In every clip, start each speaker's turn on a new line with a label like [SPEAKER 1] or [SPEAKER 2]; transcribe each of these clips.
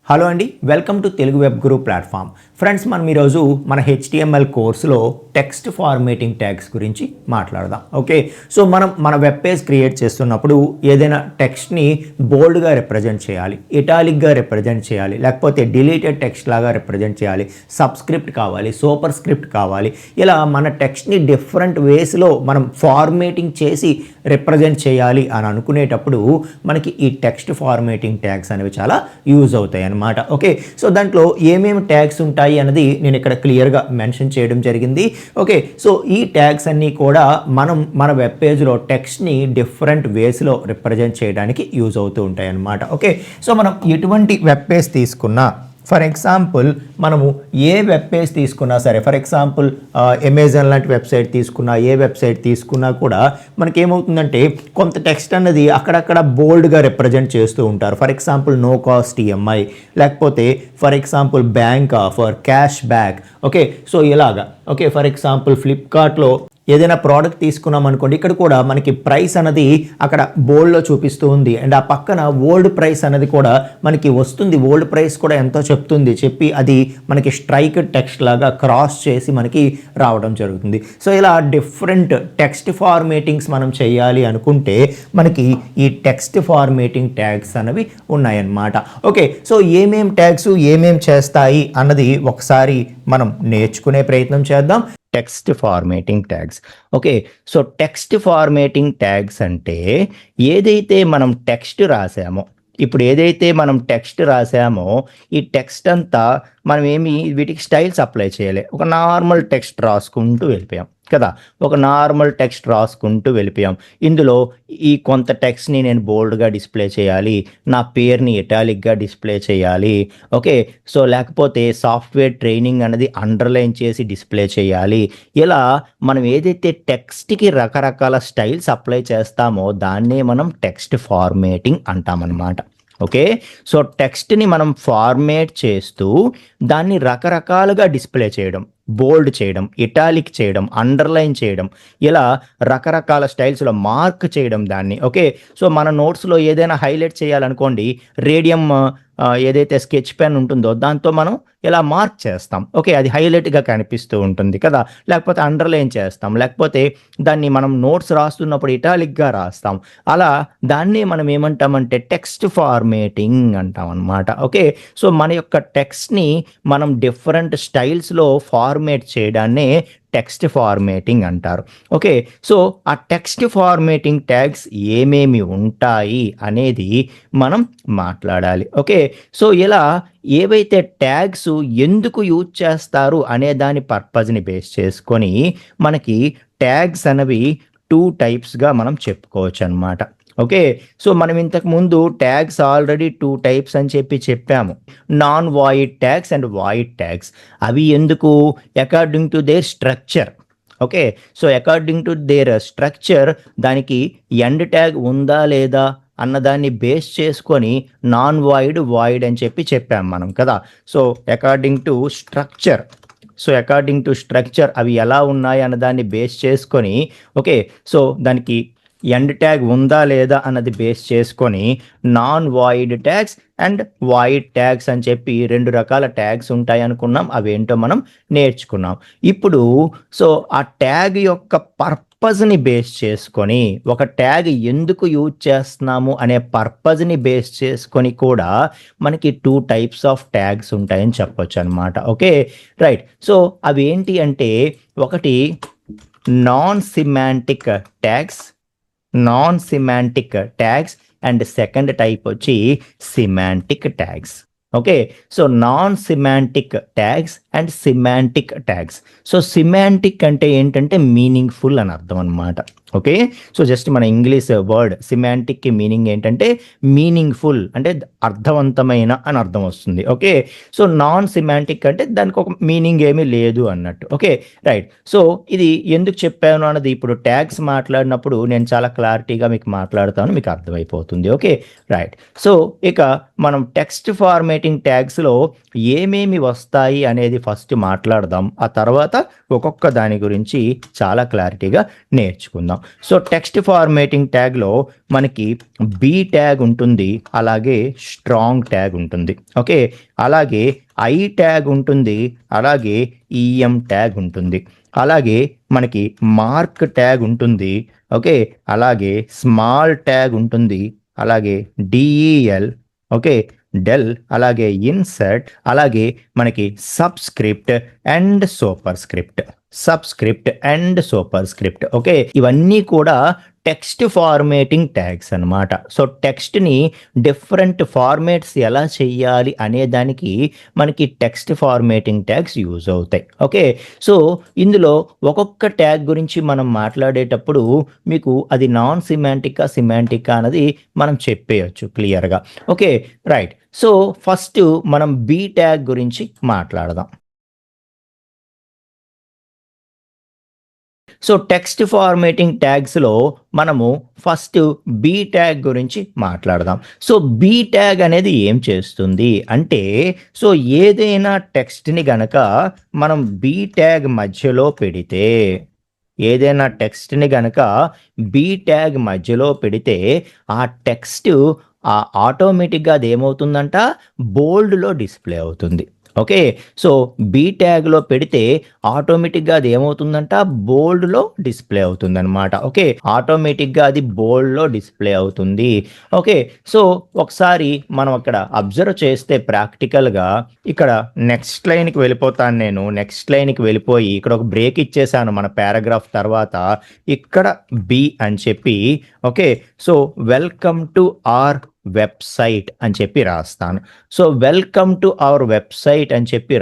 [SPEAKER 1] Hello అండి, welcome to Telugu web Guru platform. Friends, మనం ఈరోజు మన HTML కోర్సులో టెక్స్ట్ ఫార్మేటింగ్ ట్యాగ్స్ గురించి మాట్లాడదాం. ఓకే, సో మనం మన వెబ్ పేజ్ క్రియేట్ చేస్తున్నప్పుడు ఏదైనా టెక్స్ట్ని బోల్డ్గా రిప్రజెంట్ చేయాలి, ఇటాలిక్గా రిప్రజెంట్ చేయాలి, లేకపోతే డిలీటెడ్ టెక్స్ట్ లాగా రిప్రజెంట్ చేయాలి, సబ్స్క్రిప్ట్ కావాలి, సూపర్ స్క్రిప్ట్ కావాలి. ఇలా మన టెక్స్ట్ని డిఫరెంట్ వేస్లో మనం ఫార్మేటింగ్ చేసి రిప్రజెంట్ చేయాలి అని అనుకునేటప్పుడు మనకి ఈ టెక్స్ట్ ఫార్మేటింగ్ ట్యాగ్స్ అనేవి చాలా యూజ్ అవుతాయి అన్నమాట. ఓకే, సో దాంట్లో ఏమేమి ట్యాగ్స్ ఉంటాయి అన్నది నేను ఇక్కడ క్లియర్గా మెన్షన్ చేయడం జరిగింది. ఓకే, సో ఈ ట్యాగ్స్ అన్నీ కూడా మనం మన వెబ్ పేజ్లో టెక్స్ట్ని డిఫరెంట్ వేస్లో రిప్రజెంట్ చేయడానికి యూజ్ అవుతూ ఉంటాయి అన్నమాట. ఓకే, సో మనం ఎటువంటి వెబ్ పేజ్ తీసుకున్నా, ఫర్ ఎగ్జాంపుల్ మనము ఏ వెబ్ పేజ్ తీసుకున్నా సరే, ఫర్ ఎగ్జాంపుల్ అమెజాన్ లాంటి వెబ్సైట్ తీసుకున్నా, ఏ వెబ్సైట్ తీసుకున్నా కూడా మనకి ఏమవుతుందంటే కొంత టెక్స్ట్ అన్నది అక్కడక్కడ బోల్డ్గా రిప్రజెంట్ చేస్తూ ఉంటారు. For example no cost EMI, లేకపోతే for example bank offer, cash back. Okay, so ఇలాగా. ఓకే, ఫర్ ఎగ్జాంపుల్ ఫ్లిప్కార్ట్లో ఏదైనా ప్రోడక్ట్ తీసుకున్నాం అనుకోండి, ఇక్కడ కూడా మనకి ప్రైస్ అనేది అక్కడ బోల్డ్లో చూపిస్తూ ఉంది, అండ్ ఆ పక్కన ఓల్డ్ ప్రైస్ అనేది కూడా మనకి వస్తుంది. ఓల్డ్ ప్రైస్ కూడా ఎంతో చెప్తుంది, చెప్పి అది మనకి స్ట్రైక్ టెక్స్ట్ లాగా క్రాస్ చేసి మనకి రావడం జరుగుతుంది. సో ఇలా డిఫరెంట్ టెక్స్ట్ ఫార్మేటింగ్స్ మనం చేయాలి అనుకుంటే మనకి ఈ టెక్స్ట్ ఫార్మేటింగ్ ట్యాగ్స్ అనేవి ఉన్నాయన్నమాట. ఓకే, సో ఏమేం ట్యాగ్స్ ఏమేం చేస్తాయి అన్నది ఒకసారి మనం నేర్చుకునే ప్రయత్నం చేద్దాం. Text formatting tags. Okay, so text formatting tags అంటే ఏదైతే మనం టెక్స్ట్ రాసామో, ఇప్పుడు ఏదైతే మనం టెక్స్ట్ రాసామో ఈ టెక్స్ట్ అంతా మనం వీటికి స్టైల్స్ అప్లై చేయాలి. ఒక నార్మల్ టెక్స్ట్ రాసుకుంటూ వెళ్ళిపోయాం కదా, ఒక నార్మల్ టెక్స్ట్ రాసుకుంటూ వెళ్ళిపోయాం. ఇందులో ఈ కొంత టెక్స్ట్ని నేను బోల్డ్గా డిస్ప్లే చేయాలి, నా పేరుని ఇటాలిక్గా డిస్ప్లే చేయాలి. ఓకే, సో లేకపోతే సాఫ్ట్వేర్ ట్రైనింగ్ అనేది అండర్లైన్ చేసి డిస్ప్లే చేయాలి. ఇలా మనం ఏదైతే టెక్స్ట్కి రకరకాల స్టైల్స్ అప్లై చేస్తామో దాన్నే మనం టెక్స్ట్ ఫార్మేటింగ్ అంటామన్నమాట. ఓకే, సో టెక్స్ట్ని మనం ఫార్మేట్ చేస్తూ దాన్ని రకరకాలుగా డిస్ప్లే చేయడం, బోల్డ్ చేయడం, ఇటాలిక్ చేయడం, అండర్లైన్ చేయడం, ఇలా రకరకాల స్టైల్స్లో మార్క్ చేయడం దాన్ని. ఓకే, సో మన నోట్స్లో ఏదైనా హైలైట్ చేయాలనుకోండి, రేడియం ఏదైతే స్కెచ్ పెన్ ఉంటుందో దాంతో మనం ఇలా మార్క్ చేస్తాం. ఓకే, అది హైలైట్గా కనిపిస్తూ ఉంటుంది కదా, లేకపోతే అండర్లైన్ చేస్తాం, లేకపోతే దాన్ని మనం నోట్స్ రాస్తున్నప్పుడు ఇటాలిక్గా రాస్తాం. అలా దాన్ని మనం ఏమంటామంటే టెక్స్ట్ ఫార్మేటింగ్ అంటాం అన్నమాట. ఓకే, సో మన యొక్క టెక్స్ట్ని మనం డిఫరెంట్ స్టైల్స్లో ఫార్మేట్ చేయడాన్నే టెక్స్ట్ ఫార్మేటింగ్ అంటారు. ఓకే, సో ఆ టెక్స్ట్ ఫార్మేటింగ్ ట్యాగ్స్ ఏమేమి ఉంటాయి అనేది మనం మాట్లాడాలి. ఓకే, సో ఇలా ఏవైతే ట్యాగ్స్ ఎందుకు యూజ్ చేస్తారు అనే దాని పర్పస్ని బేస్ చేసుకొని మనకి ట్యాగ్స్ అనేవి 2 టైప్స్గా మనం చెప్పుకోవచ్చు అన్నమాట. ఓకే, సో మనం ఇంతకు ముందు ట్యాగ్స్ ఆల్రెడీ 2 టైప్స్ అని చెప్పాము, non void tags and void tags. అవి ఎందుకు? According to their structure. Okay, so according to their structure దానికి ఎండ్ ట్యాగ్ ఉందా లేదా అన్నదాన్ని బేస్ చేసుకొని నాన్ వాయిడ్, వాయిడ్ అని చెప్పాం మనం కదా. సో అకార్డింగ్ టు స్ట్రక్చర్ అవి ఎలా ఉన్నాయి అన్నదాన్ని బేస్ చేసుకొని, ఓకే, సో దానికి ఎండ్ ట్యాగ్ ఉందా లేదా అన్నది బేస్ చేసుకొని non void tags and void tags అని చెప్పి 2 రకాల ట్యాగ్స్ ఉంటాయి అనుకున్నాం. అవేంటో మనం నేర్చుకున్నాం. ఇప్పుడు సో ఆ ట్యాగ్ యొక్క పర్పస్ని బేస్ చేసుకొని, ఒక ట్యాగ్ ఎందుకు యూజ్ చేస్తున్నాము అనే పర్పస్ని బేస్ చేసుకొని కూడా మనకి 2 టైప్స్ ఆఫ్ ట్యాగ్స్ ఉంటాయని చెప్పొచ్చు అనమాట. Okay, right. సో అవి ఏంటి అంటే, ఒకటి non semantic tags and second type వచ్చి semantic tags. Okay, so non semantic tags and semantic tags. So semantic అంటే ఏంటంటే మీనింగ్ఫుల్ అని అర్థం అనమాట. ఓకే, సో జస్ట్ మన ఇంగ్లీష్ వర్డ్ సిమాంటిక్కి మీనింగ్ ఏంటంటే మీనింగ్ఫుల్, అంటే అర్థవంతమైన అని అర్థం వస్తుంది. ఓకే, సో నాన్ సిమాంటిక్ అంటే దానికి ఒక మీనింగ్ ఏమీ లేదు అన్నట్టు. Okay, right. సో ఇది ఎందుకు చెప్పాను అన్నది ఇప్పుడు ట్యాగ్స్ మాట్లాడినప్పుడు నేను చాలా క్లారిటీగా మీకు మాట్లాడతాను, మీకు అర్థమైపోతుంది. Okay, right. సో ఇక మనం టెక్స్ట్ ఫార్మేటింగ్ ట్యాగ్స్లో ఏమేమి వస్తాయి అనేది ఫస్ట్ మాట్లాడదాం, ఆ తర్వాత ఒక్కొక్క దాని గురించి చాలా క్లారిటీగా నేర్చుకుందాం. సో టెక్స్ట్ ఫార్మేటింగ్ ట్యాగ్లో మనకి బి ట్యాగ్ ఉంటుంది, అలాగే స్ట్రాంగ్ ట్యాగ్ ఉంటుంది. ఓకే, అలాగే ఐ ట్యాగ్ ఉంటుంది, అలాగే ఈఎం ట్యాగ్ ఉంటుంది, అలాగే మనకి మార్క్ ట్యాగ్ ఉంటుంది. ఓకే, అలాగే స్మాల్ ట్యాగ్ ఉంటుంది, అలాగే డిఈఎల్, ఓకే, డెల్, అలాగే ఇన్సర్ట్, అలాగే మనకి subscript and super script. Okay, ఇవన్నీ కూడా టెక్స్ట్ ఫార్మేటింగ్ ట్యాగ్స్ అనమాట. సో టెక్స్ట్ని డిఫరెంట్ ఫార్మేట్స్ ఎలా చెయ్యాలి అనే దానికి మనకి టెక్స్ట్ ఫార్మేటింగ్ ట్యాగ్స్ యూజ్ అవుతాయి. ఓకే, సో ఇందులో ఒక్కొక్క ట్యాగ్ గురించి మనం మాట్లాడేటప్పుడు మీకు అది నాన్ సిమాంటికా సిమాంటికా అన్నది మనం చెప్పేయచ్చు క్లియర్గా. Okay, right. సో ఫస్ట్ మనం బి ట్యాగ్ గురించి మాట్లాడదాం. సో టెక్స్ట్ ఫార్మేటింగ్ ట్యాగ్స్లో మనము ఫస్ట్ బి ట్యాగ్ గురించి మాట్లాడదాం. సో బి ట్యాగ్ అనేది ఏం చేస్తుంది అంటే, సో ఏదైనా టెక్స్ట్ని గనక మనం బి ట్యాగ్ మధ్యలో పెడితే, ఏదైనా టెక్స్ట్ని గనక బి ట్యాగ్ మధ్యలో పెడితే ఆ టెక్స్ట్ ఆటోమేటిక్గా అది ఏమవుతుందంట, బోల్డ్లో డిస్ప్లే అవుతుంది. ఓకే, సో బి ట్యాగ్లో పెడితే ఆటోమేటిక్గా అది ఏమవుతుందంట, బోల్డ్లో డిస్ప్లే అవుతుంది అనమాట. ఓకే, ఆటోమేటిక్గా అది బోల్డ్లో డిస్ప్లే అవుతుంది. ఓకే, సో ఒకసారి మనం అక్కడ అబ్జర్వ్ చేస్తే ప్రాక్టికల్గా ఇక్కడ నెక్స్ట్ లైన్కి వెళ్ళిపోతాను నేను. నెక్స్ట్ లైన్కి వెళ్ళిపోయి ఇక్కడ ఒక బ్రేక్ ఇచ్చేసాను మన పారాగ్రాఫ్ తర్వాత, ఇక్కడ బి అని చెప్పి, okay, so welcome to our website అని చెప్పి రాస్తాను. So welcome to our website అని చెప్పి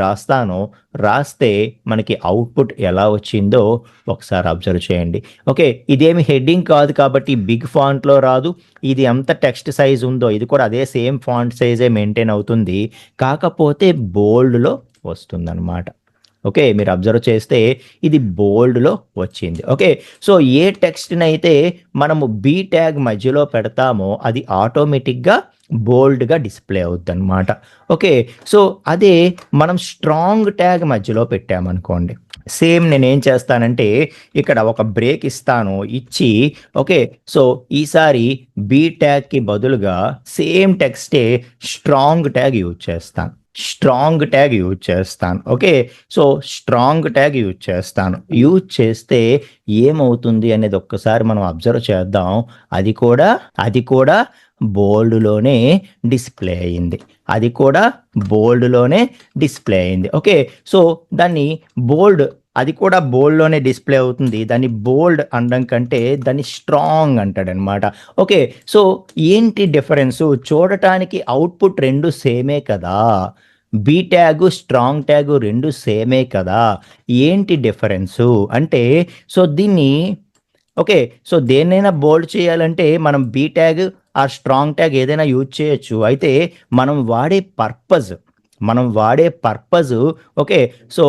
[SPEAKER 1] రాస్తే మనకి అవుట్పుట్ ఎలా వచ్చిందో ఒకసారి అబ్జర్వ్ చేయండి. ఓకే, ఇదేమి హెడ్డింగ్ కాదు కాబట్టి బిగ్ ఫాంట్లో రాదు. ఇది ఎంత టెక్స్ట్ సైజ్ ఉందో ఇది కూడా అదే సేమ్ ఫాంట్ సైజే మెయింటైన్ అవుతుంది, కాకపోతే బోల్డ్లో వస్తుందన్నమాట. ఓకే, మీరు అబ్జర్వ్ చేస్తే ఇది బోల్డ్లో వచ్చింది. ఓకే, సో ఏ టెక్స్ట్ని అయితే మనము బి ట్యాగ్ మధ్యలో పెడతామో అది ఆటోమేటిక్గా బోల్డ్గా డిస్ప్లే అవుద్ది అనమాట. ఓకే, సో అదే మనం స్ట్రాంగ్ ట్యాగ్ మధ్యలో పెట్టామనుకోండి, సేమ్ నేనేం చేస్తానంటే ఇక్కడ ఒక బ్రేక్ ఇస్తాను, ఇచ్చి ఓకే, సో ఈసారి బి ట్యాగ్కి బదులుగా సేమ్ టెక్స్టే స్ట్రాంగ్ ట్యాగ్ యూజ్ చేస్తాను. Okay, so strong tag use చేస్తే ఏమవుతుంది అనేది ఒక్కసారి మనం అబ్జర్వ్ చేద్దాం. అది కూడా బోల్డ్లోనే డిస్ప్లే అయింది. ఓకే, సో దాన్ని అది కూడా బోల్డ్లోనే డిస్ప్లే అవుతుంది. దాన్ని బోల్డ్ అనడం కంటే దాన్ని స్ట్రాంగ్ అంటాడనమాట. ఓకే, సో ఏంటి డిఫరెన్సు? చూడటానికి అవుట్పుట్ రెండు సేమే కదా, బి ట్యాగు స్ట్రాంగ్ ట్యాగు రెండు సేమే కదా, ఏంటి డిఫరెన్సు అంటే, సో దీన్ని ఓకే, సో దేన్నైనా బోల్డ్ చేయాలంటే మనం B tag or strong tag ఏదైనా యూజ్ చేయొచ్చు. అయితే మనం వాడే పర్పస్ ఓకే, సో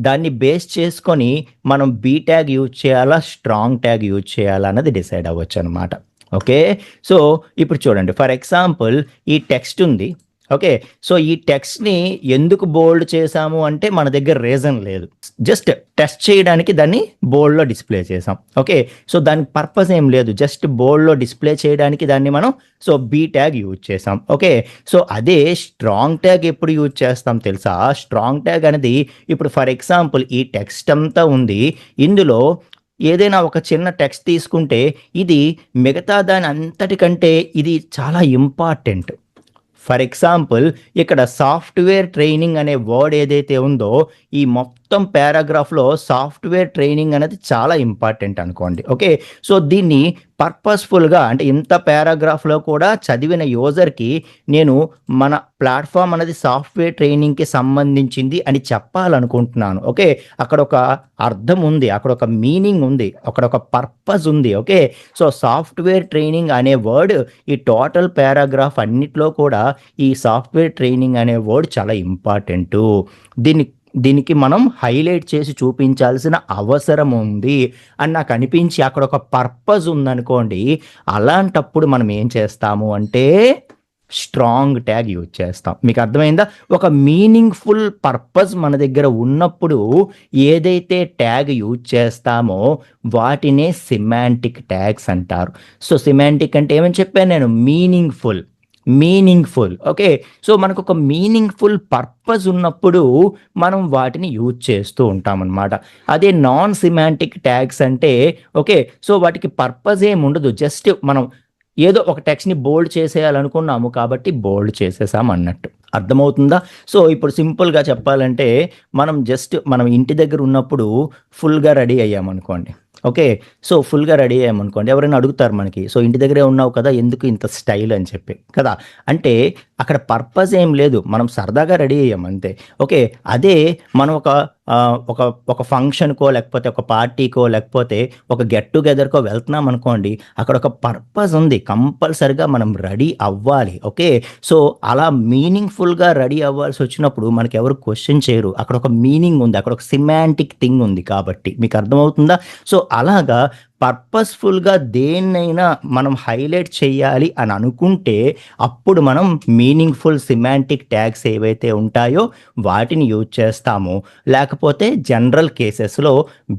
[SPEAKER 1] దాన్ని బేస్ చేసుకొని మనం బి ట్యాగ్ యూజ్ చేయాలా, స్ట్రాంగ్ ట్యాగ్ యూజ్ చేయాలా అన్నది డిసైడ్ అవ్వచ్చు అనమాట. ఓకే, సో ఇప్పుడు చూడండి, ఫర్ ఎగ్జాంపుల్ ఈ టెక్స్ట్ ఉంది. ఓకే, సో ఈ టెక్స్ట్ని ఎందుకు బోల్డ్ చేసాము అంటే మన దగ్గర రీజన్ లేదు, జస్ట్ టెస్ట్ చేయడానికి దాన్ని బోల్డ్లో డిస్ప్లే చేసాం. ఓకే, సో దానికి పర్పస్ ఏం లేదు, జస్ట్ బోల్డ్లో డిస్ప్లే చేయడానికి దాన్ని మనం సో బి ట్యాగ్ యూజ్ చేసాం. ఓకే, సో అదే స్ట్రాంగ్ ట్యాగ్ ఎప్పుడు యూజ్ చేస్తాం తెలుసా? స్ట్రాంగ్ ట్యాగ్ అనేది ఇప్పుడు ఫర్ ఎగ్జాంపుల్ ఈ టెక్స్ట్ అంతా ఉంది, ఇందులో ఏదైనా ఒక చిన్న టెక్స్ట్ తీసుకుంటే ఇది మిగతా దాని అంతటికంటే ఇది చాలా ఇంపార్టెంట్. ఫర్ ఎగ్జాంపుల్ ఇక్కడ సాఫ్ట్వేర్ ట్రైనింగ్ అనే వర్డ్ ఏదైతే ఉందో ఈ మొత్తం పారాగ్రాఫ్లో సాఫ్ట్వేర్ ట్రైనింగ్ అనేది చాలా ఇంపార్టెంట్ అనుకోండి. ఓకే, సో దీన్ని పర్పస్ఫుల్గా అంటే ఇంత పారాగ్రాఫ్లో కూడా చదివిన యూజర్కి నేను మన ప్లాట్ఫామ్ అనేది సాఫ్ట్వేర్ ట్రైనింగ్కి సంబంధించింది అని చెప్పాలనుకుంటున్నాను. ఓకే, అక్కడ ఒక అర్థం ఉంది, అక్కడ ఒక మీనింగ్ ఉంది, అక్కడ ఒక పర్పస్ ఉంది. ఓకే, సో సాఫ్ట్వేర్ ట్రైనింగ్ అనే వర్డ్ ఈ టోటల్ పారాగ్రాఫ్ అన్నిట్లో కూడా ఈ సాఫ్ట్వేర్ ట్రైనింగ్ అనే వర్డ్ చాలా ఇంపార్టెంటు. దీనికి మనం హైలైట్ చేసి చూపించాల్సిన అవసరం ఉంది అని నాకు అనిపించి అక్కడ ఒక పర్పస్ ఉందనుకోండి, అలాంటప్పుడు మనం ఏం చేస్తాము అంటే స్ట్రాంగ్ ట్యాగ్ యూజ్ చేస్తాం. మీకు అర్థమైందా? ఒక మీనింగ్ఫుల్ పర్పస్ మన దగ్గర ఉన్నప్పుడు ఏదైతే ట్యాగ్ యూజ్ చేస్తామో వాటినే సిమాంటిక్ ట్యాగ్స్ అంటారు. సో సిమాంటిక్ అంటే ఏమని చెప్పాను నేను? మీనింగ్ఫుల్. ఓకే. సో మనకు ఒక మీనింగ్ఫుల్ పర్పస్ ఉన్నప్పుడు మనం వాటిని యూజ్ చేస్తూ ఉంటామన్నమాట. అదే నాన్ సిమాంటిక్ ట్యాగ్స్ అంటే ఓకే, సో వాటికి పర్పస్ ఏమి ఉండదు, జస్ట్ మనం ఏదో ఒక టెక్స్ట్ని బోల్డ్ చేసేయాలనుకున్నాము కాబట్టి బోల్డ్ చేసేసాం అన్నట్టు. అర్థమవుతుందా? సో ఇప్పుడు సింపుల్గా చెప్పాలంటే మనం ఇంటి దగ్గర ఉన్నప్పుడు ఫుల్గా రెడీ అయ్యామనుకోండి. ఓకే. సో ఫుల్గా రెడీ అయ్యామనుకోండి, ఎవరైనా అడుగుతారు మనకి, సో ఇంటి దగ్గరే ఉన్నావు కదా, ఎందుకు ఇంత స్టైల్ అని చెప్పి కదా. అంటే అక్కడ పర్పస్ ఏం లేదు, మనం సరదాగా రెడీ అయ్యాం అంతే. ఓకే. అదే మనం ఒక ఒక ఫంక్షన్కో లేకపోతే ఒక పార్టీకో లేకపోతే ఒక గెట్ టుగెదర్కో వెళ్తున్నాం అనుకోండి, అక్కడ ఒక పర్పస్ ఉంది, కంపల్సరిగా మనం రెడీ అవ్వాలి. ఓకే. సో అలా మీనింగ్ఫుల్గా రెడీ అవ్వాల్సి వచ్చినప్పుడు మనకి ఎవరు క్వశ్చన్ చేయరు, అక్కడ ఒక మీనింగ్ ఉంది, అక్కడ ఒక సిమాంటిక్ థింగ్ ఉంది కాబట్టి. మీకు అర్థమవుతుందా? సో అలాగా పర్పస్ఫుల్గా దేన్నైనా మనం హైలైట్ చేయాలి అని అనుకుంటే అప్పుడు మనం మీనింగ్ఫుల్ సిమాంటిక్ ట్యాగ్స్ ఏవైతే ఉంటాయో వాటిని యూజ్ చేస్తాము. లేకపోతే జనరల్ కేసెస్లో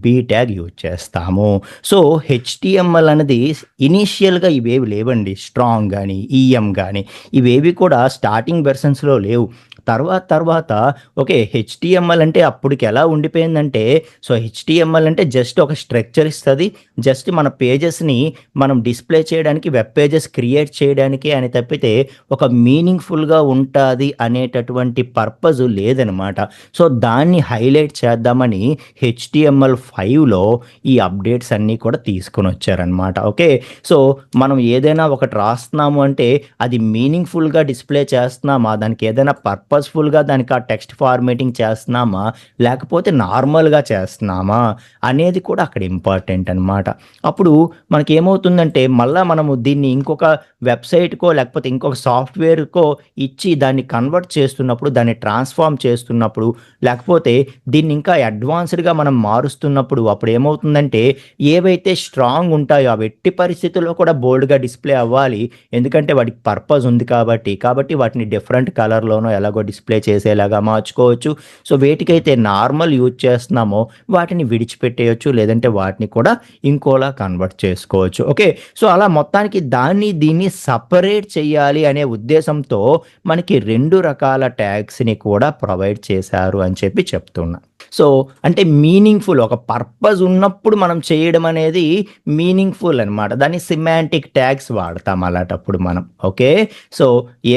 [SPEAKER 1] బీ ట్యాగ్ యూజ్ చేస్తాము. సో హెచ్టిఎంఎల్ అనేది ఇనీషియల్గా ఇవేవి లేవండి, స్ట్రాంగ్ కానీ ఈఎం కానీ ఇవేవి కూడా స్టార్టింగ్ వెర్షన్స్లో లేవు. తర్వాత ఓకే, హెచ్టిఎంఎల్ అంటే అప్పటికి ఎలా ఉండిపోయిందంటే, సో హెచ్టిఎంఎల్ అంటే జస్ట్ ఒక స్ట్రక్చర్ ఇస్తుంది, జస్ట్ మన పేజెస్ని మనం డిస్ప్లే చేయడానికి, వెబ్ పేజెస్ క్రియేట్ చేయడానికి అని తప్పితే ఒక మీనింగ్ఫుల్గా ఉంటుంది అనేటటువంటి పర్పస్ లేదనమాట. సో దాన్ని హైలైట్ చేద్దామని హెచ్టిఎంఎల్ 5లో ఈ అప్డేట్స్ అన్నీ కూడా తీసుకొని వచ్చారనమాట. ఓకే. సో మనం ఏదైనా ఒకటి రాస్తున్నాము అంటే అది మీనింగ్ఫుల్గా డిస్ప్లే చేస్తున్నామా, దానికి ఏదైనా పర్పస్ఫుల్గా దానికి ఆ టెక్స్ట్ ఫార్మేటింగ్ చేస్తున్నామా లేకపోతే నార్మల్గా చేస్తున్నామా అనేది కూడా అక్కడ ఇంపార్టెంట్ అనమాట. అప్పుడు మనకి ఏమవుతుందంటే మళ్ళీ మనము దీన్ని ఇంకొక వెబ్సైట్కో లేకపోతే ఇంకొక సాఫ్ట్వేర్కో ఇచ్చి దాన్ని కన్వర్ట్ చేస్తున్నప్పుడు, దాన్ని ట్రాన్స్ఫార్మ్ చేస్తున్నప్పుడు, లేకపోతే దీన్ని ఇంకా అడ్వాన్స్డ్గా మనం మారుస్తున్నప్పుడు అప్పుడు ఏమవుతుందంటే ఏవైతే స్ట్రాంగ్ ఉంటాయో అవి ఎట్టి పరిస్థితుల్లో కూడా బోల్డ్గా డిస్ప్లే అవ్వాలి, ఎందుకంటే వాటికి పర్పస్ ఉంది కాబట్టి వాటిని డిఫరెంట్ కలర్లోనో ఎలాగో డిస్ప్లే చేసేలాగా మార్చుకోవచ్చు. సో వేటికైతే నార్మల్ యూజ్ చేస్తున్నామో వాటిని విడిచిపెట్టేయచ్చు, లేదంటే వాటిని కూడా ఇంకోలా కన్వర్ట్ చేసుకోవచ్చు. ఓకే. సో అలా మొత్తానికి దీన్ని సపరేట్ చేయాలి అనే ఉద్దేశంతో మనకి 2 రకాల ట్యాగ్స్ని కూడా ప్రొవైడ్ చేశారు అని చెప్పి చెప్తున్నా. సో అంటే మీనింగ్ఫుల్, ఒక పర్పస్ ఉన్నప్పుడు మనం చేయడం అనేది మీనింగ్ఫుల్ అనమాట. దాన్ని సిమాంటిక్ ట్యాగ్స్ వాడతాం అలాంటప్పుడు మనం. ఓకే. సో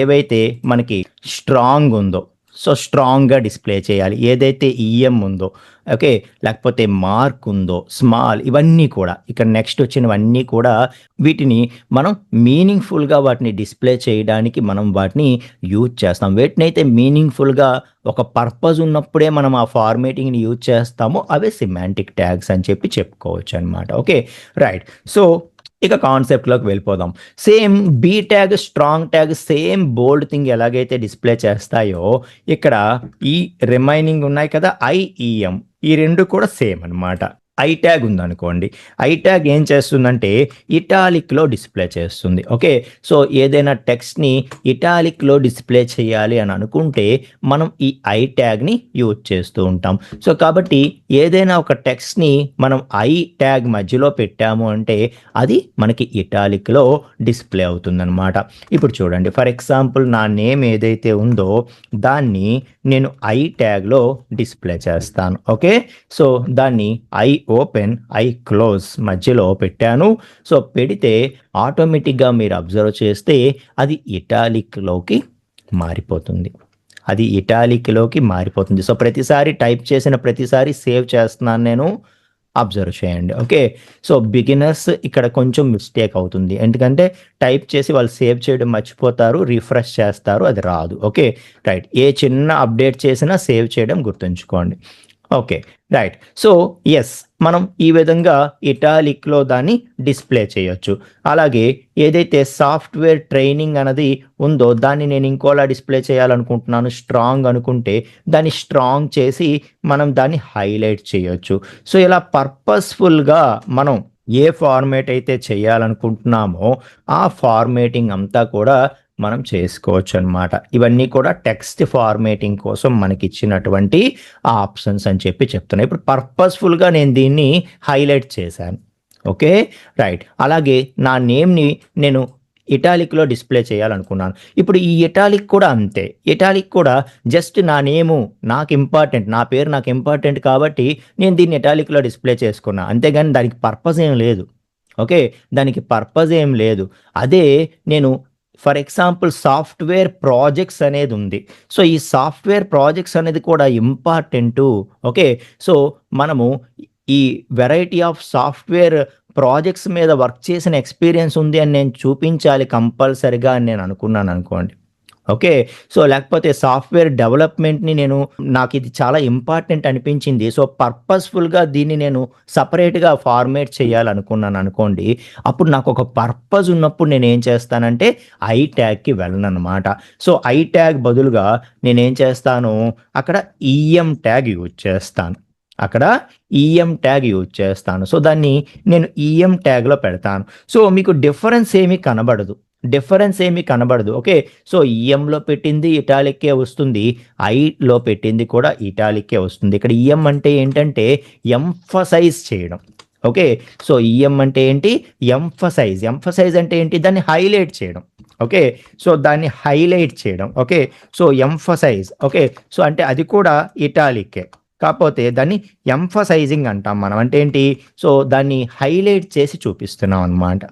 [SPEAKER 1] ఏవైతే మనకి స్ట్రాంగ్ ఉందో, సో స్ట్రాంగ్గా డిస్ప్లే చేయాలి, ఏదైతే ఈఎం ఉందో, ఓకే, లేకపోతే మార్క్ ఉందో, స్మాల్, ఇవన్నీ కూడా ఇక్కడ నెక్స్ట్ వచ్చినవన్నీ కూడా వీటిని మనం మీనింగ్ఫుల్గా వాటిని డిస్ప్లే చేయడానికి మనం వాటిని యూజ్ చేస్తాం. వీటినైతే మీనింగ్ఫుల్గా ఒక పర్పస్ ఉన్నప్పుడే మనం ఆ ఫార్మేటింగ్ని యూజ్ చేస్తామో అవే సిమాంటిక్ ట్యాగ్స్ అని చెప్పి చెప్పుకోవచ్చు అనమాట. ఓకే. రైట్. సో ఇక కాన్సెప్ట్లోకి వెళ్ళిపోదాం. Same B tag, strong tag same bold thing ఎలాగైతే డిస్ప్లే చేస్తాయో ఇక్కడ ఈ రిమైనింగ్ ఉన్నాయి కదా ఐఈఎం, ఈ 2 కూడా సేమ్ అనమాట. ఐ ట్యాగ్ ఉందనుకోండి, ఐ ట్యాగ్ ఏం చేస్తుందంటే ఇటాలిక్లో డిస్ప్లే చేస్తుంది. ఓకే. సో ఏదైనా టెక్స్ట్ని ఇటాలిక్లో డిస్ప్లే చేయాలి అని అనుకుంటే మనం ఈ ఐ ట్యాగ్ని యూజ్ చేస్తూ ఉంటాం. సో కాబట్టి ఏదైనా ఒక టెక్స్ట్ని మనం ఐ ట్యాగ్ మధ్యలో పెట్టాము అంటే అది మనకి ఇటాలిక్లో డిస్ప్లే అవుతుందన్నమాట. ఇప్పుడు చూడండి, ఫర్ ఎగ్జాంపుల్ నా నేమ్ ఏదైతే ఉందో దాన్ని నేను ఐ ట్యాగ్లో డిస్ప్లే చేస్తాను. ఓకే. సో దాన్ని ఐ ఓపెన్, ఐ క్లోజ్ మధ్యలో పెట్టాను. సో పెడితే ఆటోమేటిక్గా మీరు అబ్జర్వ్ చేస్తే అది ఇటాలిక్లోకి మారిపోతుంది. సో ప్రతిసారి టైప్ చేసిన ప్రతిసారి సేవ్ చేస్తున్నాను నేను, అబ్జర్వ్ చేయండి. ఓకే. సో బిగినర్స్ ఇక్కడ కొంచెం మిస్టేక్ అవుతుంది, ఎందుకంటే టైప్ చేసి వాళ్ళు సేవ్ చేయడం మర్చిపోతారు, రిఫ్రెష్ చేస్తారు, అది రాదు. ఓకే. రైట్. ఏ చిన్న అప్డేట్ చేసినా సేవ్ చేయడం గుర్తుంచుకోండి. ఓకే. రైట్. సో ఎస్, మనం ఈ విధంగా ఇటాలిక్లో దాన్ని డిస్ప్లే చేయొచ్చు. అలాగే ఏదైతే సాఫ్ట్వేర్ ట్రైనింగ్ అనేది ఉందో దాన్ని నేను ఇంకోలా డిస్ప్లే చేయాలనుకుంటున్నాను, స్ట్రాంగ్ అనుకుంటే దాన్ని స్ట్రాంగ్ చేసి మనం దాన్ని హైలైట్ చేయొచ్చు. సో ఇలా పర్పస్ఫుల్గా మనం ఏ ఫార్మేట్ అయితే చేయాలనుకుంటున్నామో ఆ ఫార్మేటింగ్ అంతా కూడా మనం చేసుకోవచ్చు అనమాట. ఇవన్నీ కూడా టెక్స్ట్ ఫార్మేటింగ్ కోసం మనకి ఇచ్చినటువంటి ఆప్షన్స్ అని చెప్పి చెప్తున్నాను. ఇప్పుడు పర్పస్ఫుల్గా నేను దీన్ని హైలైట్ చేశాను. Okay, right. అలాగే నా నేమ్ని నేను ఇటాలిక్లో డిస్ప్లే చేయాలనుకున్నాను. ఇప్పుడు ఈ ఇటాలిక్ కూడా అంతే. ఇటాలిక్ కూడా జస్ట్ నా నేము నాకు ఇంపార్టెంట్, నా పేరు నాకు ఇంపార్టెంట్ కాబట్టి నేను దీన్ని ఇటాలిక్లో డిస్ప్లే చేసుకున్నా, అంతేగాని దానికి పర్పస్ ఏం లేదు. ఓకే, దానికి పర్పస్ ఏం లేదు. అదే నేను ఫర్ ఎగ్జాంపుల్ సాఫ్ట్వేర్ ప్రాజెక్ట్స్ అనేది ఉంది. సో ఈ సాఫ్ట్వేర్ ప్రాజెక్ట్స్ అనేది కూడా ఇంపార్టెంటు. ఓకే, సో మనము ఈ వెరైటీ ఆఫ్ సాఫ్ట్వేర్ ప్రాజెక్ట్స్ మీద వర్క్ చేసిన ఎక్స్పీరియన్స్ ఉంది అని నేను చూపించాలి కంపల్సరిగా అని నేను అనుకున్నాను అనుకోండి. ఓకే, సో లేకపోతే సాఫ్ట్వేర్ డెవలప్మెంట్ని నాకు ఇది చాలా ఇంపార్టెంట్ అనిపించింది, సో పర్పస్ఫుల్గా దీన్ని నేను సపరేట్గా ఫార్మేట్ చేయాలనుకున్నాను అనుకోండి. అప్పుడు నాకు ఒక పర్పస్ ఉన్నప్పుడు నేను ఏం చేస్తానంటే ఐ ట్యాగ్కి వెళ్ళను అనమాట. సో ఐ ట్యాగ్ బదులుగా నేనేం చేస్తాను, అక్కడ ఈఎం ట్యాగ్ యూజ్ చేస్తాను. సో దాన్ని నేను ఈఎం ట్యాగ్లో పెడతాను. సో మీకు డిఫరెన్స్ ఏమీ కనబడదు. ఓకే, సో ఈఎంలో పెట్టింది ఇటాలిక్కే వస్తుంది, ఐలో పెట్టింది కూడా ఇటాలిక్కే వస్తుంది. ఇక్కడ ఈఎం అంటే ఏంటంటే ఎంఫసైజ్ చేయడం. ఓకే, సో ఈఎం అంటే ఏంటి, ఎంఫసైజ్ అంటే ఏంటి, దాన్ని హైలైట్ చేయడం. ఓకే, సో దాన్ని హైలైట్ చేయడం. Okay, so emphasize. Okay, so అంటే అది కూడా ఇటాలిక్కే, కాకపోతే దాన్ని ఎంఫసైజింగ్ అంటాం మనం. అంటే ఏంటి, సో దాన్ని హైలైట్ చేసి చూపిస్తున్నాం అనమాట.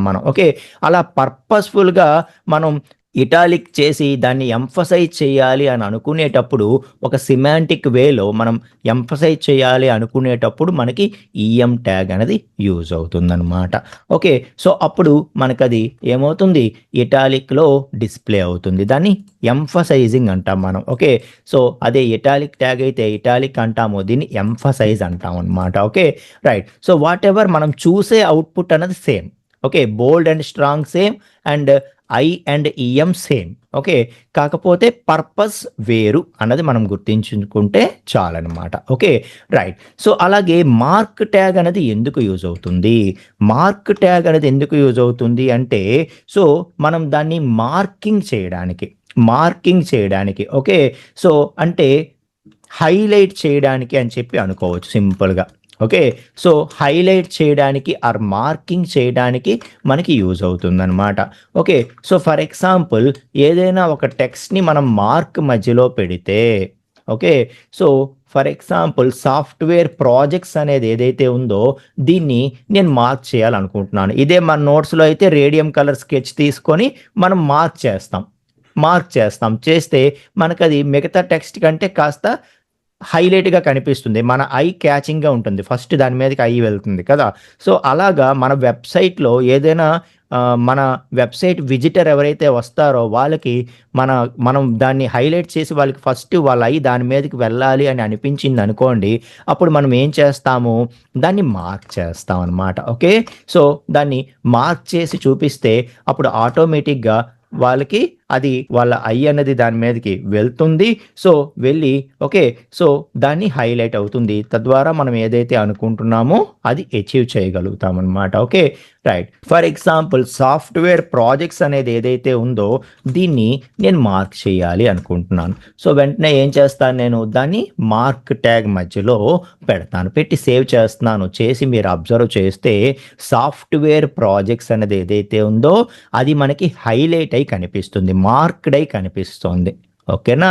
[SPEAKER 1] మనం. ఓకే, అలా పర్పస్ఫుల్గా మనం ఇటాలిక్ చేసి దాన్ని ఎంఫసైజ్ చేయాలి అని అనుకునేటప్పుడు ఒక సిమాంటిక్ వేలో మనం ఎంఫసైజ్ చేయాలి అనుకునేటప్పుడు మనకి ఈఎం ట్యాగ్ అనేది యూజ్ అవుతుందన్నమాట. ఓకే, సో అప్పుడు మనకది ఏమవుతుంది, ఇటాలిక్లో డిస్ప్లే అవుతుంది. దాన్ని ఎంఫసైజింగ్ అంటాం మనం. ఓకే, సో అదే ఇటాలిక్ ట్యాగ్ అయితే ఇటాలిక్ అంటాము, దీన్ని ఎంఫసైజ్ అంటాం అనమాట. Okay, right. So whatever మనం చూసే అవుట్పుట్ అనేది same. Okay, bold and strong same and I and EM same. Okay, కాకపోతే పర్పస్ వేరు అన్నది మనం గుర్తించుకుంటే చాలన్నమాట. Okay, right. సో అలాగే మార్క్ ట్యాగ్ అనేది ఎందుకు యూజ్ అవుతుంది అంటే సో మనం దాన్ని మార్కింగ్ చేయడానికి ఓకే, సో అంటే హైలైట్ చేయడానికి అని చెప్పి అనుకోవచ్చు సింపుల్గా. ఓకే, సో హైలైట్ చేయడానికి ఆర్ మార్కింగ్ చేయడానికి మనకి యూజ్ అవుతుందన్నమాట. ఓకే, సో ఫర్ ఎగ్జాంపుల్ ఏదైనా ఒక టెక్స్ట్ని మనం మార్క్ మధ్యలో పెడితే, okay, so for example software projects అనేది ఏదైతే ఉందో దీన్ని నేను మార్క్ చేయాలనుకుంటున్నాను. ఇదే మన నోట్స్లో అయితే రేడియం కలర్ స్కెచ్ తీసుకొని మనం మార్క్ చేస్తాం. చేస్తే మనకది మిగతా టెక్స్ట్ కంటే కాస్త హైలైట్గా కనిపిస్తుంది, మన ఐ క్యాచింగ్గా ఉంటుంది. ఫస్ట్ దాని మీదకి ఐ వెళ్తుంది కదా. సో అలాగా మన వెబ్సైట్లో ఏదైనా మన వెబ్సైట్ విజిటర్ ఎవరైతే వస్తారో వాళ్ళకి మనం దాన్ని హైలైట్ చేసి వాళ్ళకి ఫస్ట్ వాళ్ళ ఐ దాని మీదకి వెళ్ళాలి అని అనిపించింది అనుకోండి, అప్పుడు మనం ఏం చేస్తాము, దాన్ని మార్క్ చేస్తాం అనమాట. ఓకే, సో దాన్ని మార్క్ చేసి చూపిస్తే అప్పుడు ఆటోమేటిక్గా వాళ్ళకి అది వాళ్ళ ఐ అన్నది దాని మీదకి వెళ్తుంది. సో వెళ్ళి ఓకే, సో దాన్ని హైలైట్ అవుతుంది. తద్వారా మనం ఏదైతే అనుకుంటున్నామో అది అచీవ్ చేయగలుగుతాం అనమాట. Okay, right. For example software projects అనేది ఏదైతే ఉందో దీన్ని నేను మార్క్ చేయాలి అనుకుంటున్నాను. సో వెంటనే ఏం చేస్తాను, నేను దాన్ని మార్క్ ట్యాగ్ మధ్యలో పెడతాను, పెట్టి సేవ్ చేస్తున్నాను. చేసి మీరు అబ్జర్వ్ చేస్తే సాఫ్ట్వేర్ ప్రాజెక్ట్స్ అనేది ఏదైతే ఉందో అది మనకి హైలైట్ అయి కనిపిస్తుంది, మార్క్డ్ అయి కనిపిస్తుంది. ఓకేనా,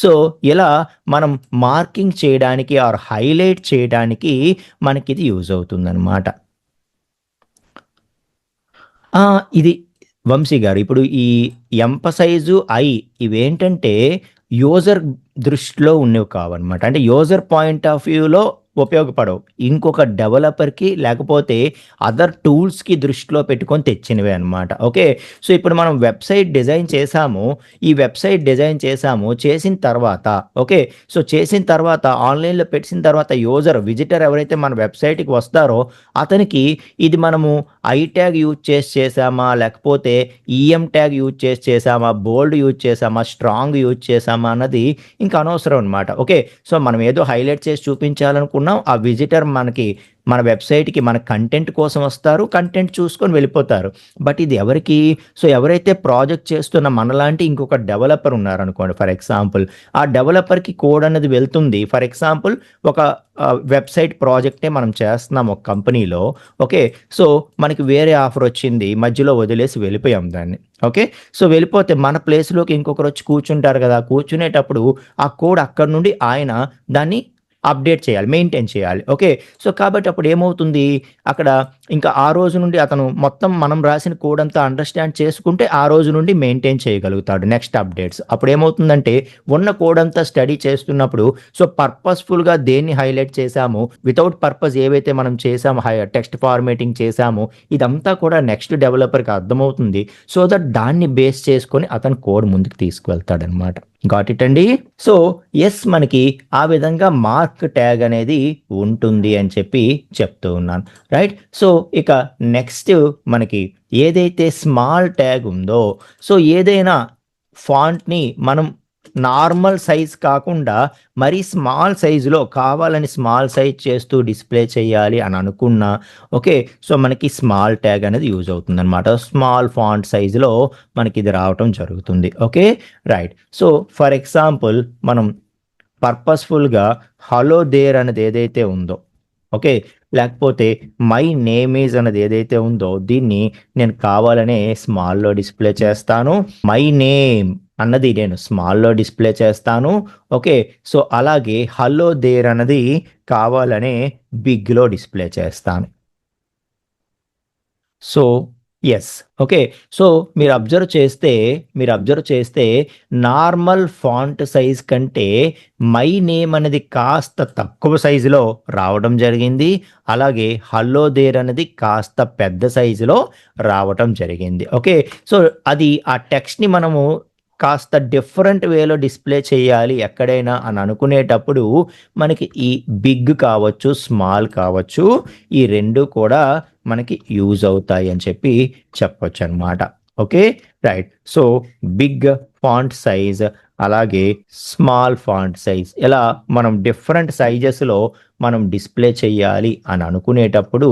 [SPEAKER 1] సో ఇలా మనం మార్కింగ్ చేయడానికి ఆర్ హైలైట్ చేయడానికి మనకి ఇది యూజ్ అవుతుందన్నమాట. ఇది వంశీ గారు, ఇప్పుడు ఈ ఎంపసైజు ఐ ఇవేంటంటే యూజర్ దృష్టిలో ఉన్నవి కావన్నమాట. అంటే యూజర్ పాయింట్ ఆఫ్ వ్యూలో ఉపయోగపడవు, ఇంకొక డెవలపర్కి లేకపోతే అదర్ టూల్స్కి దృష్టిలో పెట్టుకొని తెచ్చినవే అనమాట. ఓకే, సో ఇప్పుడు మనం వెబ్సైట్ డిజైన్ చేసాము, చేసిన తర్వాత ఓకే, సో చేసిన తర్వాత ఆన్లైన్లో పెట్టిన తర్వాత విజిటర్ ఎవరైతే మన వెబ్సైట్కి వస్తారో అతనికి ఇది మనము ఐ ట్యాగ్ యూజ్ చేసామా, లేకపోతే ఈఎం ట్యాగ్ యూజ్ చేసామా, బోల్డ్ యూజ్ చేసామా, స్ట్రాంగ్ యూజ్ చేసామా అన్నది ఇంకా అనవసరం అనమాట. ఓకే, సో మనం ఏదో హైలైట్ చేసి చూపించాలనుకున్న ఉన్నాం. ఆ విజిటర్ మన వెబ్సైట్కి మన కంటెంట్ కోసం వస్తారు, కంటెంట్ చూసుకొని వెళ్ళిపోతారు. బట్ ఇది ఎవరికి? సో ఎవరైతే ప్రాజెక్ట్ చేస్తున్న మనలాంటి ఇంకొక డెవలపర్ ఉన్నారనుకోండి, ఫర్ ఎగ్జాంపుల్ ఆ డెవలపర్కి కోడ్ అనేది వెళ్తుంది. ఫర్ ఎగ్జాంపుల్ ఒక వెబ్సైట్ ప్రాజెక్టే మనం చేస్తున్నాం ఒక కంపెనీలో. ఓకే, సో మనకి వేరే ఆఫర్ వచ్చింది, మధ్యలో వదిలేసి వెళ్ళిపోయాం దాన్ని. ఓకే, సో వెళ్ళిపోతే మన ప్లేస్లోకి ఇంకొకరు వచ్చి కూర్చుంటారు కదా, కూర్చునేటప్పుడు ఆ కోడ్ అక్కడ నుండి ఆయన దాన్ని అప్డేట్ చేయాలి, మెయింటైన్ చేయాలి. ఓకే, సో కాబట్టి అప్పుడు ఏమవుతుంది, అక్కడ ఇంకా ఆ రోజు నుండి అతను మొత్తం మనం రాసిన కోడ్ అంతా అండర్స్టాండ్ చేసుకుంటే ఆ రోజు నుండి మెయింటైన్ చేయగలుగుతాడు నెక్స్ట్ అప్డేట్స్. అప్పుడు ఏమవుతుందంటే ఉన్న కోడ్ అంతా స్టడీ చేస్తున్నప్పుడు సో పర్పస్ఫుల్గా దేన్ని హైలైట్ చేశాము, వితౌట్ పర్పస్ ఏవైతే మనం చేసాము, టెక్స్ట్ ఫార్మేటింగ్ చేసాము, ఇదంతా కూడా నెక్స్ట్ డెవలపర్కి అర్థమవుతుంది. సో దట్ దాన్ని బేస్ చేసుకొని అతను కోడ్ ముందుకు తీసుకువెళ్తాడనమాట. గాట్ ఇట్ అండి. సో ఎస్, మనకి ఆ విధంగా మార్క్ ట్యాగ్ అనేది ఉంటుంది అని చెప్పి చెప్తూ ఉన్నాను, రైట్. సో ఇక నెక్స్ట్ మనకి ఏదైతే స్మాల్ ట్యాగ్ ఉందో, సో ఏదైనా ఫాంట్ని మనం నార్మల్ సైజ్ కాకుండా మరీ స్మాల్ సైజులో కావాలని స్మాల్ సైజ్ చేస్తూ డిస్ప్లే చేయాలి అని అనుకున్నా, ఓకే, సో మనకి స్మాల్ ట్యాగ్ అనేది యూజ్ అవుతుంది అనమాట. స్మాల్ ఫాంట్ సైజులో మనకి ఇది రావటం జరుగుతుంది. Okay, right. So for example మనం పర్పస్ఫుల్గా హలో దేర్ అనేది ఏదైతే ఉందో, ఓకే, లేకపోతే మై నేమ్ ఈజ్ అన్నది ఏదైతే ఉందో దీన్ని నేను కావాలనే స్మాల్లో డిస్ప్లే చేస్తాను. మై నేమ్ అన్నది నేను స్మాల్లో డిస్ప్లే చేస్తాను. ఓకే, సో అలాగే హలో దేర్ అన్నది కావాలనే బిగ్లో డిస్ప్లే చేస్తాను. సో ఎస్, ఓకే, సో మీరు అబ్జర్వ్ చేస్తే నార్మల్ ఫాంట్ సైజ్ కంటే మై నేమ్ అనేది కాస్త తక్కువ సైజులో రావడం జరిగింది. అలాగే హలో దేర్ అనేది కాస్త పెద్ద సైజులో రావటం జరిగింది. ఓకే, సో అది ఆ టెక్స్ట్ని మనము కాస్త డిఫరెంట్ వేలో డిస్ప్లే చేయాలి ఎక్కడైనా అని అనుకునేటప్పుడు మనకి ఈ బిగ్ కావచ్చు, స్మాల్ కావచ్చు, ఈ రెండు కూడా మనకి యూజ్ అవుతాయి అని చెప్పి చెప్పొచ్చు అనమాట. Okay, right. So big font size అలాగే స్మాల్ ఫాంట్ సైజ్ ఇలా మనం డిఫరెంట్ సైజెస్లో మనం డిస్ప్లే చేయాలి అని అనుకునేటప్పుడు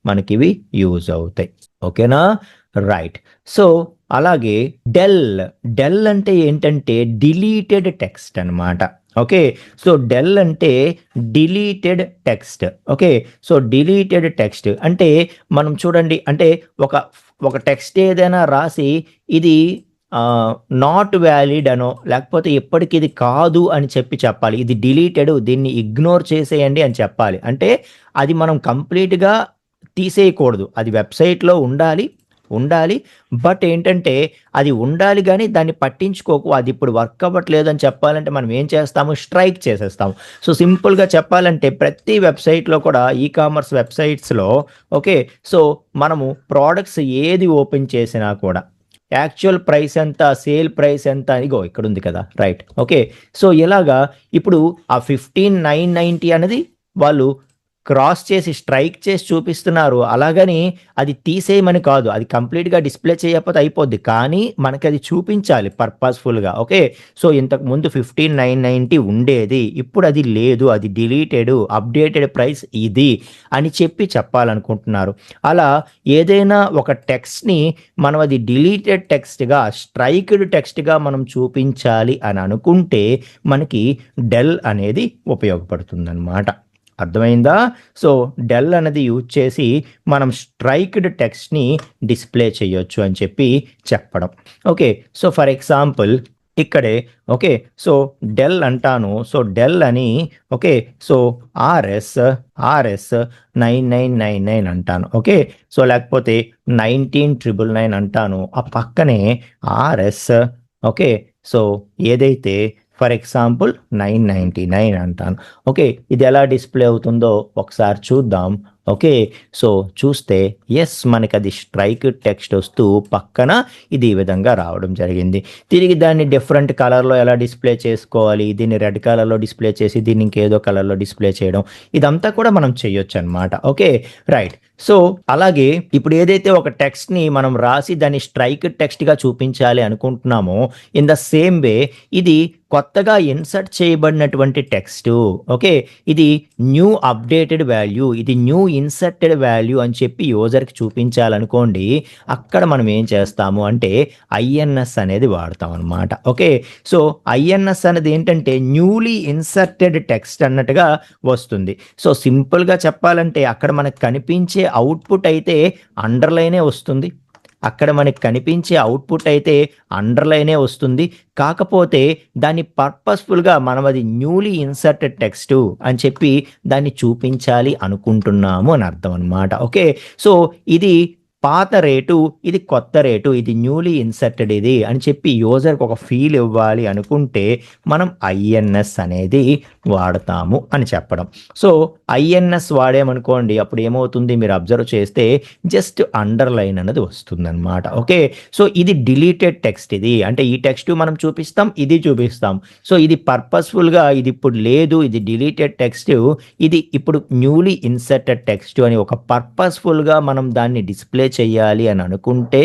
[SPEAKER 1] మనకి ఇవి యూజ్ అవుతాయి. ఓకేనా, రైట్. సో అలాగే డెల్ అంటే ఏంటంటే డిలీటెడ్ టెక్స్ట్ అనమాట. ఓకే, సో డెల్ అంటే deleted text. Okay, so deleted text అంటే మనం చూడండి, అంటే ఒక టెక్స్ట్ ఏదైనా రాసి ఇది నాట్ వ్యాలిడ్ అనో లేకపోతే ఎప్పటికి ఇది కాదు అని చెప్పాలి. ఇది డిలీటెడ్, దీన్ని ఇగ్నోర్ చేసేయండి అని చెప్పాలి. అంటే అది మనం కంప్లీట్గా తీసేయకూడదు, అది వెబ్సైట్లో ఉండాలి. బట్ ఏంటంటే అది ఉండాలి కానీ దాన్ని పట్టించుకోకు, అది ఇప్పుడు వర్క్ అవ్వట్లేదు అని చెప్పాలంటే మనం ఏం చేస్తాము, స్ట్రైక్ చేసేస్తాము. సో సింపుల్గా చెప్పాలంటే ప్రతి వెబ్సైట్లో కూడా కామర్స్ వెబ్సైట్స్లో, ఓకే, సో మనము ప్రోడక్ట్స్ ఏది ఓపెన్ చేసినా కూడా యాక్చువల్ ప్రైస్ ఎంత, సేల్ ప్రైస్ ఎంత, ఇగో ఇక్కడ ఉంది కదా, రైట్. ఓకే, సో ఇలాగా ఇప్పుడు ఆ 15,990 అనేది వాళ్ళు క్రాస్ చేసి స్ట్రైక్ చేసి చూపిస్తున్నారు. అలాగని అది తీసేయమని కాదు, అది కంప్లీట్గా డిస్ప్లే చేయకపోతే అయిపోద్ది, కానీ మనకి అది చూపించాలి పర్పస్ఫుల్గా. ఓకే, సో ఇంతకు ముందు 15,990 ఉండేది, ఇప్పుడు అది లేదు, అది డిలీటెడ్, అప్డేటెడ్ ప్రైస్ ఇది అని చెప్పాలనుకుంటున్నారు. అలా ఏదైనా ఒక టెక్స్ట్ని మనం అది డిలీటెడ్ టెక్స్ట్గా, స్ట్రైక్డ్ టెక్స్ట్గా మనం చూపించాలి అని అనుకుంటే మనకి డెల్ అనేది ఉపయోగపడుతుందన్నమాట. అర్థమైందా? సో డెల్ అనేది యూజ్ చేసి మనం స్ట్రైక్డ్ టెక్స్ట్ని డిస్ప్లే చేయొచ్చు అని చెప్పడం. ఓకే, సో ఫర్ ఎగ్జాంపుల్ ఇక్కడే, ఓకే, సో డెల్ అంటాను. సో డెల్ అని, ఓకే, సో ఆర్ఎస్ 9999 అంటాను. ఓకే, సో లేకపోతే 19,999 అంటాను. ఆ పక్కనే ఆర్ఎస్, ఓకే, సో ఏదైతే ఫర్ ఎగ్జాంపుల్ 999 అంటాను. ఓకే, ఇది ఎలా డిస్ప్లే అవుతుందో ఒకసారి చూద్దాం. ఓకే, సో చూస్తే ఎస్, మనకి అది స్ట్రైక్ టెక్స్ట్ వస్తూ పక్కన ఇది ఈ విధంగా రావడం జరిగింది. తిరిగి దాన్ని డిఫరెంట్ కలర్లో ఎలా డిస్ప్లే చేసుకోవాలి, దీన్ని రెడ్ కలర్లో డిస్ప్లే చేసి దీన్ని ఇంకేదో కలర్లో డిస్ప్లే చేయడం, ఇదంతా కూడా మనం చేయొచ్చు అనమాట. Okay, right. సో అలాగే ఇప్పుడు ఏదైతే ఒక టెక్స్ట్ని మనం రాసి దాన్ని స్ట్రైక్ టెక్స్ట్గా చూపించాలి అనుకుంటున్నామో, ఇన్ ద సేమ్ వే ఇది కొత్తగా ఇన్సర్ట్ చేయబడినటువంటి టెక్స్ట్. ఓకే, ఇది న్యూ అప్డేటెడ్ వాల్యూ, ఇది న్యూ ఇన్సర్టెడ్ వాల్యూ అని చెప్పి యూజర్కి చూపించాలనుకోండి, అక్కడ మనం ఏం చేస్తాము అంటే ఐఎన్ఎస్ అనేది వాడతాం అనమాట. ఓకే, సో ఐఎన్ఎస్ అనేది ఏంటంటే న్యూలీ ఇన్సర్టెడ్ టెక్స్ట్ అన్నట్టుగా వస్తుంది. సో సింపుల్గా చెప్పాలంటే అక్కడ మనకు కనిపించే అవుట్పుట్ అయితే అండర్లైనే వస్తుంది, అక్కడ మనకి కనిపించే అవుట్పుట్ అయితే అండర్లైనే వస్తుంది. కాకపోతే దాన్ని పర్పస్ఫుల్గా మనం అది న్యూలీ ఇన్సర్టెడ్ టెక్స్ట్ అని చెప్పి దాన్ని చూపించాలి అనుకుంటున్నాము అని అర్థం అనమాట. ఓకే, సో ఇది పాత రేటు, ఇది కొత్త రేటు, ఇది న్యూలీ ఇన్సర్టెడ్ ఇది అని చెప్పి యూజర్కి ఒక ఫీల్ ఇవ్వాలి అనుకుంటే మనం ఐఎన్ఎస్ అనేది వాడతాము అని చెప్పడం. సో ఐఎన్ఎస్ వాడామనుకోండి, అప్పుడు ఏమవుతుంది మీరు అబ్జర్వ్ చేస్తే జస్ట్ అండర్లైన్ అన్నది వస్తుందన్నమాట. ఓకే, సో ఇది డిలీటెడ్ టెక్స్ట్, ఇది అంటే ఈ టెక్స్ట్ మనం చూపిస్తాం, ఇది చూపిస్తాం. సో ఇది పర్పస్ఫుల్గా ఇది ఇప్పుడు లేదు, ఇది డిలీటెడ్ టెక్స్ట్, ఇది ఇప్పుడు న్యూలీ ఇన్సర్టెడ్ టెక్స్ట్ అని ఒక పర్పస్ఫుల్గా మనం దాన్ని డిస్ప్లే చేయాలి అని అనుకుంటే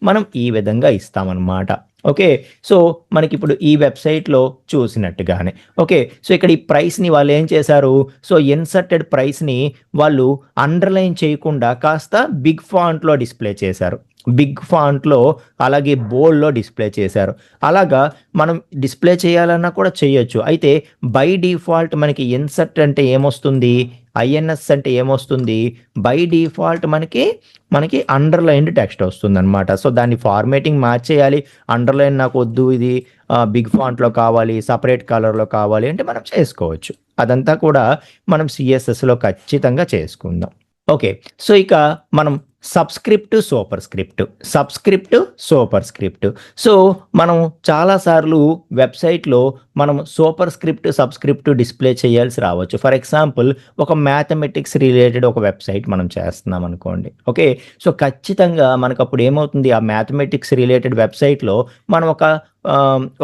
[SPEAKER 1] మనం ఈ విధంగా ఇస్తామన్నమాట. ఓకే, సో మనకి ఇప్పుడు ఈ వెబ్సైట్లో చూసినట్టుగానే. ఓకే, సో ఇక్కడ ఈ ప్రైస్ని వాళ్ళు ఏం చేశారు, సో ఇన్సర్టెడ్ ప్రైస్ని వాళ్ళు అండర్లైన్ చేయకుండా కాస్త బిగ్ ఫాంట్లో డిస్ప్లే చేశారు, బిగ్ ఫాంట్లో అలాగే బోల్డ్లో డిస్ప్లే చేశారు. అలాగా మనం డిస్ప్లే చేయాలన్నా కూడా చేయొచ్చు. అయితే బై డిఫాల్ట్ మనకి ఇన్సర్ట్ అంటే ఏమొస్తుంది, ఐఎన్ఎస్ అంటే ఏమొస్తుంది, బై డిఫాల్ట్ మనకి అండర్లైన్డ్ టెక్స్ట్ వస్తుంది అనమాట. సో దాన్ని ఫార్మేటింగ్ మార్చేయాలి, అండర్లైన్ నాకు వద్దు, ఇది బిగ్ ఫాంట్లో కావాలి, సపరేట్ కలర్లో కావాలి అంటే మనం చేసుకోవచ్చు. అదంతా కూడా మనం సిఎస్ఎస్లో ఖచ్చితంగా చేసుకుందాం. ఓకే, సో ఇక మనం subscript, super script, subscript, super script. So మనం చాలాసార్లు వెబ్సైట్లో మనం సూపర్ స్క్రిప్ట్, సబ్స్క్రిప్ట్ డిస్ప్లే చేయాల్సి రావచ్చు. ఫర్ ఎగ్జాంపుల్ ఒక మ్యాథమెటిక్స్ రిలేటెడ్ ఒక వెబ్సైట్ మనం చేస్తున్నాం అనుకోండి. ఓకే, సో ఖచ్చితంగా మనకు అప్పుడు ఏమవుతుంది, ఆ మ్యాథమెటిక్స్ రిలేటెడ్ వెబ్సైట్లో మనం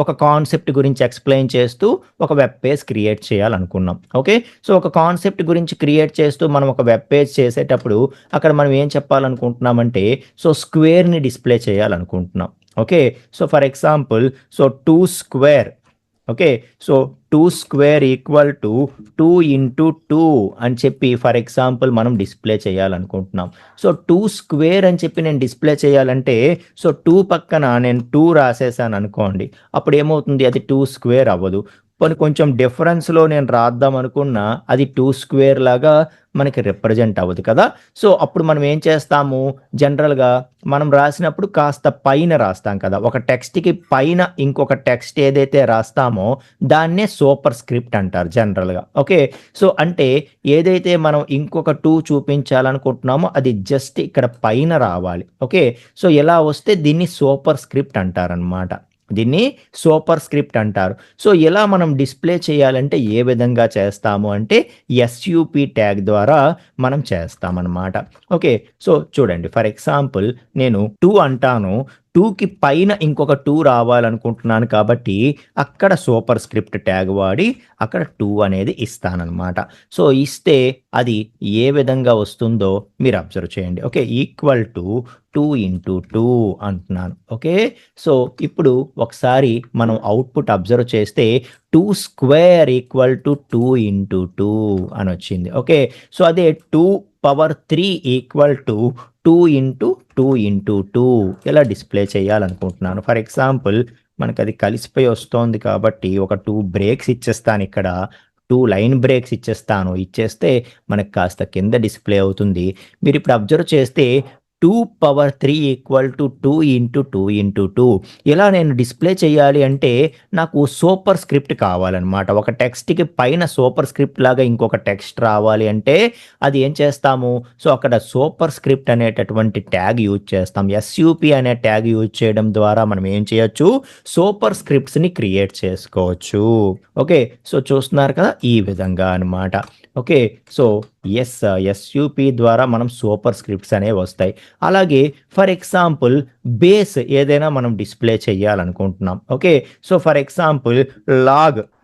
[SPEAKER 1] ఒక కాన్సెప్ట్ గురించి ఎక్స్ప్లెయిన్ చేస్తూ ఒక వెబ్ పేజ్ క్రియేట్ చేయాలనుకున్నాం. ఓకే, సో ఒక కాన్సెప్ట్ గురించి క్రియేట్ చేస్తూ మనం ఒక వెబ్ పేజ్ చేసేటప్పుడు అక్కడ మనం ఏం చెప్పాలనుకుంటున్నామంటే సో స్క్వేర్ని డిస్ప్లే చేయాలనుకుంటున్నాం. Okay, so for example so 2 square. Okay, so 2 square equal to 2 into 2 అని చెప్పి ఫర్ ఎగ్జాంపుల్ మనం డిస్ప్లే చేయాలనుకుంటున్నాం. సో 2 స్క్వేర్ అని చెప్పి నేను డిస్ప్లే చేయాలంటే సో 2 పక్కన నేను 2 రాసేసాను అనుకోండి, అప్పుడు ఏమవుతుంది, అది 2 స్క్వేర్ అవ్వదు. కొంచెం డిఫరెన్స్లో నేను రాద్దాం అనుకున్నా అది 2 స్క్వేర్ లాగా మనకి రిప్రజెంట్ అవ్వదు కదా. సో అప్పుడు మనం ఏం చేస్తాము, జనరల్గా మనం రాసినప్పుడు కాస్త పైన రాస్తాం కదా, ఒక టెక్స్ట్కి పైన ఇంకొక టెక్స్ట్ ఏదైతే రాస్తామో దాన్నే సూపర్ స్క్రిప్ట్ అంటారు జనరల్గా. ఓకే, సో అంటే ఏదైతే మనం ఇంకొక 2 చూపించాలనుకుంటున్నామో అది జస్ట్ ఇక్కడ పైన రావాలి. ఓకే, సో ఇలా వస్తే దీన్ని సూపర్ స్క్రిప్ట్ అంటారనమాట, దీన్ని సూపర్ స్క్రిప్ట్ అంటారు. సో ఇలా మనం డిస్ప్లే చేయాలంటే ఏ విధంగా చేస్తాము అంటే ఎస్యూపి ట్యాగ్ ద్వారా మనం చేస్తామన్నమాట. ఓకే, సో చూడండి ఫర్ ఎగ్జాంపుల్ నేను 2 అంటాను, 2కి పైన ఇంకొక 2 రావాలనుకుంటున్నాను కాబట్టి అక్కడ సూపర్ స్క్రిప్ట్ ట్యాగ్ వాడి అక్కడ 2 అనేది ఇస్తానన్నమాట. సో ఇస్తే అది ఏ విధంగా వస్తుందో మీరు అబ్జర్వ్ చేయండి. ఓకే, ఈక్వల్ టు 2 ఇంటూ 2 అంటున్నాను. ఓకే, సో ఇప్పుడు ఒకసారి మనం అవుట్పుట్ అబ్జర్వ్ చేస్తే 2 స్క్వేర్ ఈక్వల్ టు 2 ఇంటూ 2 అని వచ్చింది. ఓకే, సో అదే 2 power 3 equal to 2 into 2 into 2 ఇలా డిస్ప్లే చేయాలనుకుంటున్నాను. ఫర్ ఎగ్జాంపుల్ మనకు అది కలిసిపోయి వస్తోంది కాబట్టి ఒక 2 బ్రేక్స్ ఇచ్చేస్తాను, ఇక్కడ 2 లైన్ బ్రేక్స్ ఇచ్చేస్తే మనకు కాస్త కింద డిస్ప్లే అవుతుంది. మీరు ఇప్పుడు అబ్జర్వ్ చేస్తే 2 power 3 equal to 2 into 2 into 2 ఇలా నేను డిస్ప్లే చేయాలి అంటే నాకు సూపర్ స్క్రిప్ట్ కావాలన్నమాట. ఒక టెక్స్ట్కి పైన సూపర్ స్క్రిప్ట్ లాగా ఇంకొక టెక్స్ట్ రావాలి అంటే అది ఏం చేస్తాము, సో అక్కడ సూపర్ స్క్రిప్ట్ అనేటటువంటి ట్యాగ్ యూజ్ చేస్తాం. ఎస్యూపి అనే ట్యాగ్ యూజ్ చేయడం ద్వారా మనం ఏం చేయొచ్చు, సూపర్ స్క్రిప్ట్స్ని క్రియేట్ చేసుకోవచ్చు. ఓకే, సో చూస్తున్నారు కదా ఈ విధంగా అనమాట. ఓకే. సో, ఎస్‌యుపి ద్వారా మనం సూపర్ స్క్రిప్ట్స్ అనేవి వస్తాయి. అలాగే ఫర్ ఎగ్జాంపుల్ బేస్ ఏదైనా మనం డిస్‌ప్లే చేయాలనుకుంటున్నాం. Okay. So, for example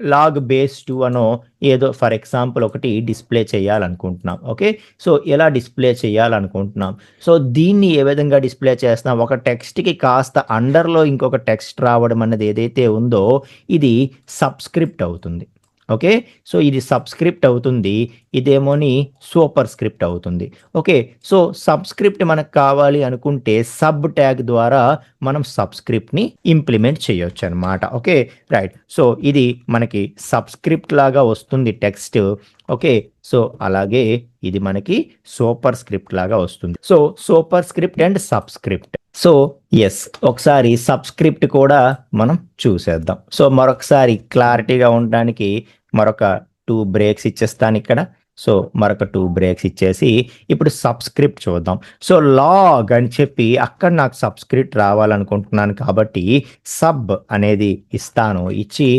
[SPEAKER 1] log base 2 అనో ఏదో ఫర్ ఎగ్జాంపుల్ ఒకటి డిస్‌ప్లే చేయాలనుకుంటున్నాం. ఓకే. సో, ఎలా డిస్‌ప్లే చేయాలనుకుంటున్నాం. సో, దీన్ని ఏ విధంగా డిస్‌ప్లే చేస్తున్నాం, ఒక టెక్స్ట్‌కి కాస్త అండర్‌లో ఇంకొక టెక్స్ట్ రావడం అన్నది ఏదైతే ఉందో ఇది సబ్‌స్క్రిప్ట్ అవుతుంది. ఓకే. సో, ఇది సబ్‌స్క్రిప్ట్ అవుతుంది. ఇదేమోని సూపర్ స్క్రిప్ట్ అవుతుంది. ఓకే. సో, సబ్‌స్క్రిప్ట్ మనకు కావాలి అనుకుంటే సబ్ ట్యాగ్ ద్వారా మనం సబ్‌స్క్రిప్ట్‌ని ఇంప్లిమెంట్ చేయొచ్చనమాట. ఓకే. రైట్. సో, ఇది మనకి సబ్‌స్క్రిప్ట్ లాగా వస్తుంది టెక్స్ట్. ఓకే. సో, అలాగే ఇది మనకి సూపర్ స్క్రిప్ట్ లాగా వస్తుంది. So, super script and subscript. So, ఒకసారి సబ్‌స్క్రిప్ట్ కూడా మనం చూసేద్దాం. సో, మరొకసారి క్లారిటీగా ఉండడానికి మరొక 2 బ్రేక్స్ ఇచ్చేస్తానిక్కడ. సో, మరొక 2 బ్రేక్స్ ఇచ్చేసి ఇప్పుడు సబ్‌స్క్రిప్ట్ చూద్దాం. సో, లాగ్ అని చెప్పి అక్కడ నాకు సబ్‌స్క్రిప్ట్ రావాలనుకుంటున్నాను కాబట్టి సబ్ అనేది ఇస్తాను. ఇచ్చి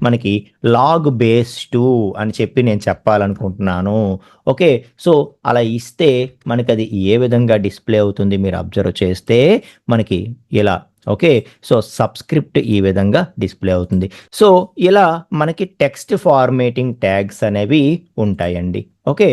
[SPEAKER 1] మనకి లాగ్ బేస్ 2 అని చెప్పి నేను చెప్పాలనుకుంటున్నాను. ఓకే. సో, అలా ఇస్తే మనకది ఏ విధంగా డిస్‌ప్లే అవుతుంది మీరు అబ్జర్వ్ చేస్తే మనకి ఇలా. ఓకే. సో, సబ్‌స్క్రిప్ట్ ఈ విధంగా డిస్‌ప్లే అవుతుంది. సో, ఇలా మనకి టెక్స్ట్ ఫార్మాటింగ్ ట్యాగ్స్ అనేవి ఉంటాయండి. ఓకే.